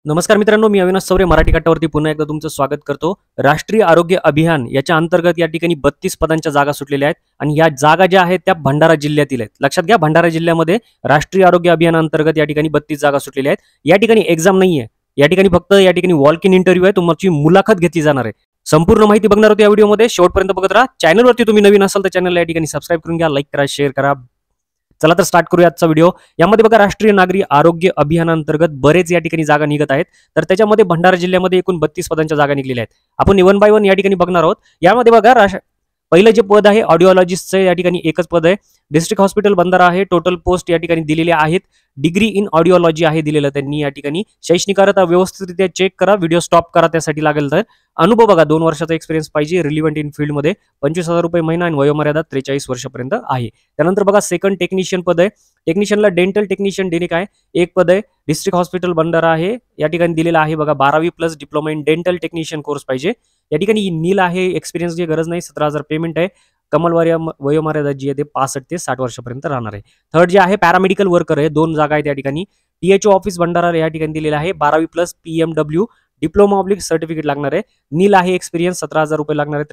नमस्कार मित्रांनो, मी अविनाश सौरे मराठी कट्टावरती पुन्हा एकदा तुमचं स्वागत करतो. राष्ट्रीय आरोग्य अभियान याच्या अंतर्गत या ठिकाणी 32 पदांच्या जागा सुटलेल्या आहेत आणि या जागा ज्या आहेत त्या भंडारा जिल्ह्यातील आहेत. लक्षात घ्या, भंडारा जिल्ह्यामध्ये राष्ट्रीय आरोग्य अभियान अंतर्गत या ठिकाणी 32 जागा सुटलेल्या आहेत. या ठिकाणी एक्झाम नाहीये, या ठिकाणी फक्त या ठिकाणी वॉक इन इंटरव्ह्यू आहे. तुमची मुलाखत घेतली जाणार आहे. संपूर्ण माहिती बघणार होती या व्हिडिओमध्ये. शेवटपर्यंत बघत राहा. चॅनलवरती तुम्ही नवीन असाल तर चॅनलला या ठिकाणी सबस्क्राईब करून घ्या, लाईक करा, शेअर करा. चला तर स्टार्ट करूया आजचा व्हिडिओ. यामध्ये बघा, राष्ट्रीय नागरी आरोग्य अभियानांतर्गत बरेच या ठिकाणी जागा निघत आहेत. तर त्याच्यामध्ये भंडारा जिल्ह्यामध्ये एकूण 32 पदांच्या जागा निघलेल्या आहेत. आपण वन बाय वन या ठिकाणी बघणार आहोत. यामध्ये बघा, पहिलं जे पद आहे ऑडिओलॉजिस्टचं, या ठिकाणी एकच पद आहे. डिस्ट्रिक्ट हॉस्पिटल बंधारा आहे. टोटल पोस्ट या ठिकाणी दिलेल्या आहेत. डिग्री इन ऑडिओलॉजी आहे दिलेलं त्यांनी. या ठिकाणी शैक्षणिक अर्हता व्यवस्थितरित्या चेक करा, व्हिडिओ स्टॉप करा, त्यासाठी लागेल. तर अनुभव बघा, 2 वर्षाचा एक्सपिरियन्स पाहिजे. रिलिव्हंट इन फील्डमध्ये 25,000 रुपये महिना आणि वयोमर्यादा 43 वर्षापर्यंत आहे. त्यानंतर बघा, सेकंड टेक्निशियन पद आहे. टेक्निशियनला डेंटल टेक्निशियन डेनिक आहे, एक पद आहे. डिस्ट्रिक्ट हॉस्पिटल बंधारा आहे. या ठिकाणी दिलेला आहे बघा, 12वी plus diploma in dental technician course पाहिजे. या ठिकाणी नील आहे, एक्सपिरियन्सची गरज नाही. 17,000 पेमेंट आहे. कमाल वयोमर्यादा जी आहे ते 65 ते 60 वर्षापर्यंत राहणार आहे. थर्ड जे आहे पॅरामेडिकल वर्कर आहे. 2 जागा आहेत या ठिकाणी. THO ऑफिस भंडारा या ठिकाणी दिलेला आहे. 12वी plus PMW diploma oblique certificate लागणार आहे. नील आहे, एक्सपिरियन्स 17,000 रुपये लागणार आहे.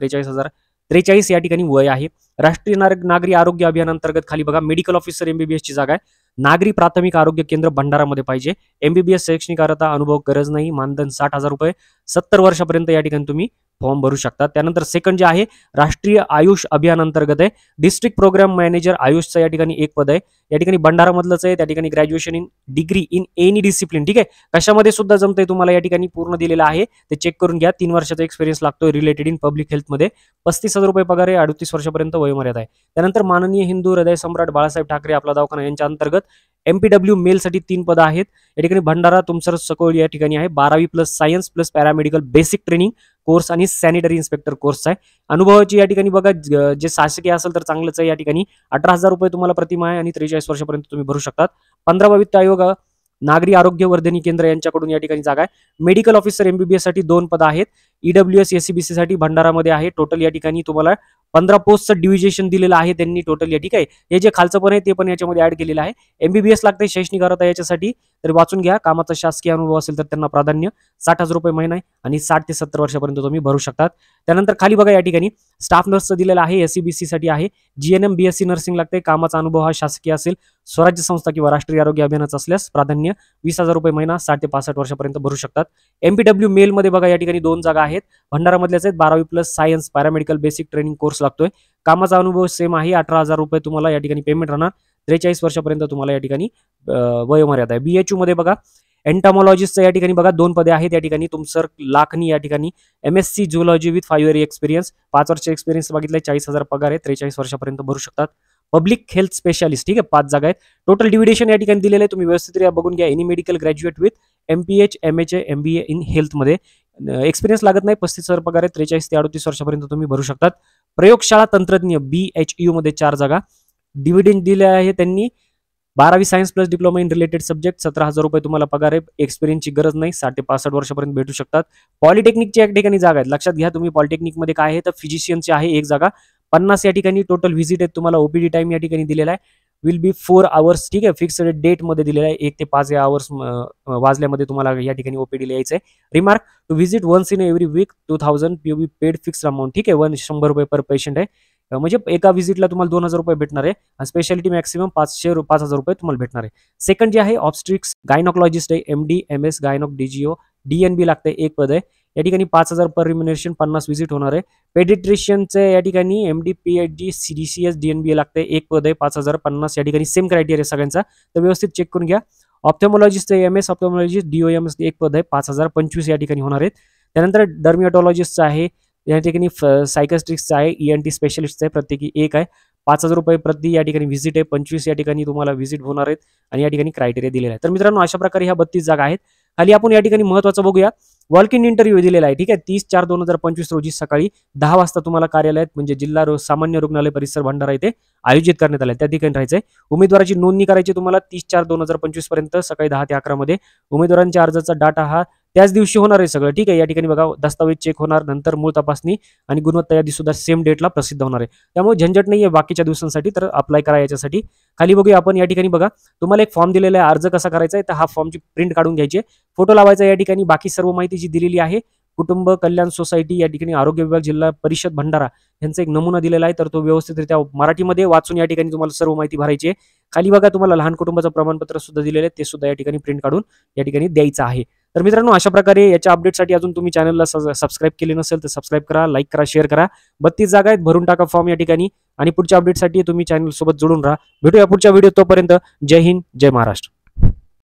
43 या ठिकाणी वय आहे. राष्ट्रीय नागरी आरोग्य अभियानांतर्गत खाली बघा, मेडिकल ऑफिसर MBBS ची जागा आहे. नागरी प्राथमिक आरोग्य केंद्र भंडारामध्ये पाहिजे. MBBS शैक्षणिक अर्हता, अनुभव गरज नाही. मानधन 60,000 रुपये. 70 वर्षापर्यंत या ठिकाणी तुम्ही फॉर्म भरू शकता. त्यानंतर सेकंड जे आहे राष्ट्रीय आयुष अभियान अंतर्गत आहे. डिस्ट्रिक्ट प्रोग्राम मॅनेजर आयुषचं या ठिकाणी एक पद आहे. या ठिकाणी भंडारामधलंच आहे. त्या ठिकाणी graduation in degree in any discipline, ठीक आहे. कशामध्ये सुद्धा जमतंय तुम्हाला, या ठिकाणी पूर्ण दिलेलं आहे, ते चेक करून घ्या. 3 वर्षाचा एक्सपिरियन्स लागतोय रिलेटेड इन पब्लिक हेल्थमध्ये. 35,000 रुपये पगार आहे. 38 वर्षापर्यंत वयोमर्यादा आहे. त्यानंतर माननीय हिंदू हृदय सम्राट बाळासाहेब ठाकरे आपला दवाखाना यांच्या अंतर्गत MPW मेलसाठी 3 पदं आहेत. या ठिकाणी भंडारा तुमसर सकोळ या ठिकाणी आहे. 12वी plus science plus paramedical basic training course आणि सॅनिटरी इन्स्पेक्टर कोर्स आहे. अनुभवाची या ठिकाणी बघा, जे शासकीय असेल तर चांगलंच आहे. या ठिकाणी 18,000 रुपये तुम्हाला प्रतिमा आहे आणि 43 वर्षापर्यंत तुम्ही भरू शकतात. 15वा वित्त आयोग नागरी आरोग्य वर्धिनी केंद्र यांच्याकडून या ठिकाणी जागा आहे. मेडिकल ऑफिसर MBBS साठी 2 पदं आहेत. EWS SCBC साठी भंडारामध्ये आहे. टोटल या ठिकाणी तुम्हाला 15 पोस्टचं डिव्हिजेशन दिलेलं आहे त्यांनी टोटल, या ठीक आहे. हे जे खालचं पण आहे ते पण याच्यामध्ये ऍड केलेलं आहे. MBBS लागते, शैक्षणिक अर्हता याच्यासाठी तर वाचून घ्या. कामाचा शासकीय अनुभव असेल तर त्यांना प्राधान्य. 60,000 रुपये महिना आहे आणि 60 ते 70 वर्षापर्यंत तुम्ही भरू शकतात. त्यानंतर खाली बघा, या ठिकाणी स्टाफ नर्सचं दिलेलं आहे. SCBC साठी आहे. GNM BSc नर्सिंग लागते. कामाचा अनुभव हा शासकीय असेल, स्वराज्य संस्था किंवा राष्ट्रीय आरोग्य अभियानाचा असल्यास प्राधान्य. 20,000 रुपये महिना, 60 ते 65 वर्षापर्यंत भरू शकतात. MPW मेल मध्ये बघा, या ठिकाणी 2 जागा आहेत. भंडारामधल्याच आहेत. 12वी plus science paramedical basic training course लागतोय. कामाचा अनुभव सेम आहे. 18,000 रुपये तुम्हाला या ठिकाणी पेमेंट राहणार. 43 वर्षापर्यंत तुम्हाला या ठिकाणी वयोमर्यादा आहे. BHU मध्ये बघा, एंटामॉलॉजिस्टचं या ठिकाणी बघा 2 पदे आहेत. या ठिकाणी तुमसर लाखनी या ठिकाणी MSc zoology with 5 year experience. 5 वर्ष एक्सपिरियन्स बघितलाय. 40,000 पगार आहे. 43 वर्षापर्यंत भरू शकतात. पब्लिक हेल्थ स्पेशालिस्ट, ठीक आहे, 5 जागा आहेत. टोटल डिव्हिडेशन या ठिकाणी दिलेलं आहे. तुम्ही व्यवस्थित बघून घ्या. Any medical graduate with MPH MHA MBA in हेल्थमध्ये एक्सपिरियन्स लागत नाही. 35,000 पगार आहे. 43 ते 38 वर्षापर्यंत तुम्ही भरू शकतात. प्रयोगशाळा तंत्रज्ञ BHU मध्ये 4 जागा. डिव्हिडंड दिले आहे त्यांनी. 12वी science plus diploma in related subject. 17,000 रुपये तुम्हाला पगार आहे. एक्सपिरियन्सची गरज नाही. 60 ते 65 वर्षापर्यंत भेटू शकतात. पॉलिटेक्निकची या ठिकाणी जागा आहेत. लक्षात घ्या तुम्ही, पॉलिटेक्निकमध्ये काय आहे तर फिजिशियनची आहे 1 जागा. 50 या ठिकाणी टोटल व्हिजिट आहेत. तुम्हाला OPD टाइम या ठिकाणी दिलेला आहे. विल बी 4 आवर्स, ठीक आहे. फिक्स्ड डेट मध्ये दिलेला आहे. 1 ते 5 या आवर्स वाजल्यामध्ये तुम्हाला या ठिकाणी OPD ला यायचं आहे. Remark, to visit once in every week 2,000 POV paid fixed amount, ठीक आहे. 100 रुपये पर पेशंट आहे. म्हणजे एका व्हिजिटला तुम्हाला 2,000 रुपये भेटणार आहे. स्पेशालिटी मॅक्सिमम 5,000 रुपये तुम्हाला भेटणार आहे. सेकंड जे आहे ऑब्स्ट्रिक्स गायनॉकॉलॉजिस्ट आहे. MD MS गायनॉक DGO DNB लागते. 1 पद आहे. या ठिकाणी 5,000 पर रिम्युनरेशन. 50 व्हिजिट होणार आहे. पेडिट्रिशियनचे या ठिकाणी MD PhD CDCS DNB लागते. 1 पद आहे. 5,000 50 या ठिकाणी सेम क्रायटेरिया सगळ्यांचा, तर व्यवस्थित चेक करून घ्या. ऑप्थेमॉलॉजिस्ट MS ऑप्थेमॉलॉजिस्ट DOMS 1 पद आहे. 5,000 25 या ठिकाणी होणार आहेत. त्यानंतर डर्मिओटॉलॉजिस्टचं आहे. या ठिकाणी सायकॅस्ट्रिक्सचं आहे. ENT स्पेशलिस्टचं आहे. प्रत्येकी 1 आहे. 5,000 रुपये प्रति या ठिकाणी व्हिजिट आहे. 25 या ठिकाणी तुम्हाला व्हिजिट होणार आहेत आणि या ठिकाणी क्रायटेरिया दिलेला आहे. तर मित्रांनो, अशा प्रकारे ह्या 32 जागा आहेत. खाली आपण या ठिकाणी महत्त्वाचं बघूया. वॉक इन इंटरव्ह्यू दिलेला आहे, ठीक आहे. 30/4/2025 रोजी सकाळी 10 वाजता तुम्हाला कार्यालयात म्हणजे जिल्हा सामान्य रुग्णालय परिसर भंडारा येथे आयोजित करण्यात आले. त्या ठिकाणी राहायचंय. उमेदवाराची नोंदणी करायची तुम्हाला 30/4/2025 पर्यंत सकाळी 10 ते 11 मध्ये. उमेदवारांच्या अर्जाचा डाटा हा त्याच दिवशी होणार आहे सगळं, ठीक आहे. या ठिकाणी बघा दस्तावेज चेक होणार, नंतर मूळ तपासणी आणि गुणवत्ता यादी सुद्धा सेम डेटला प्रसिद्ध होणार आहे. त्यामुळे झंझट नाही आहे बाकीच्या दिवसांसाठी, तर अप्लाय करा याच्यासाठी. खाली बघूया आपण या ठिकाणी बघा तुम्हाला एक फॉर्म दिलेला आहे, अर्ज कसा करायचा आहे, तर हा फॉर्मची प्रिंट काढून घ्यायची आहे, फोटो लावायचा या ठिकाणी. बाकी सर्व माहिती जी दिलेली आहे कुटुंब कल्याण सोसायटी या ठिकाणी आरोग्य विभाग जिल्हा परिषद भंडारा यांचा एक नमुना दिलेला आहे, तर तो व्यवस्थितरित्या मराठीमध्ये वाचून या ठिकाणी तुम्हाला सर्व माहिती भरायची आहे. खाली बघा तुम्हाला लहान कुटुंबाचं प्रमाणपत्र सुद्धा दिलेलं आहे, ते सुद्धा या ठिकाणी प्रिंट काढून या ठिकाणी द्यायचं आहे. तर मित्रांनो अशा प्रकारे याच्या अपडेटसाठी अजून तुम्ही चॅनलला सबस्क्राईब केले नसेल तर सबस्क्राईब करा, लाईक करा, शेअर करा. 32 जागा आहेत, भरून टाका फॉर्म या ठिकाणी आणि पुढच्या अपडेटसाठी तुम्ही चॅनल सोबत जोडून राहा. भेटूया पुढच्या व्हिडिओ, तोपर्यंत जय हिंद, जय महाराष्ट्र.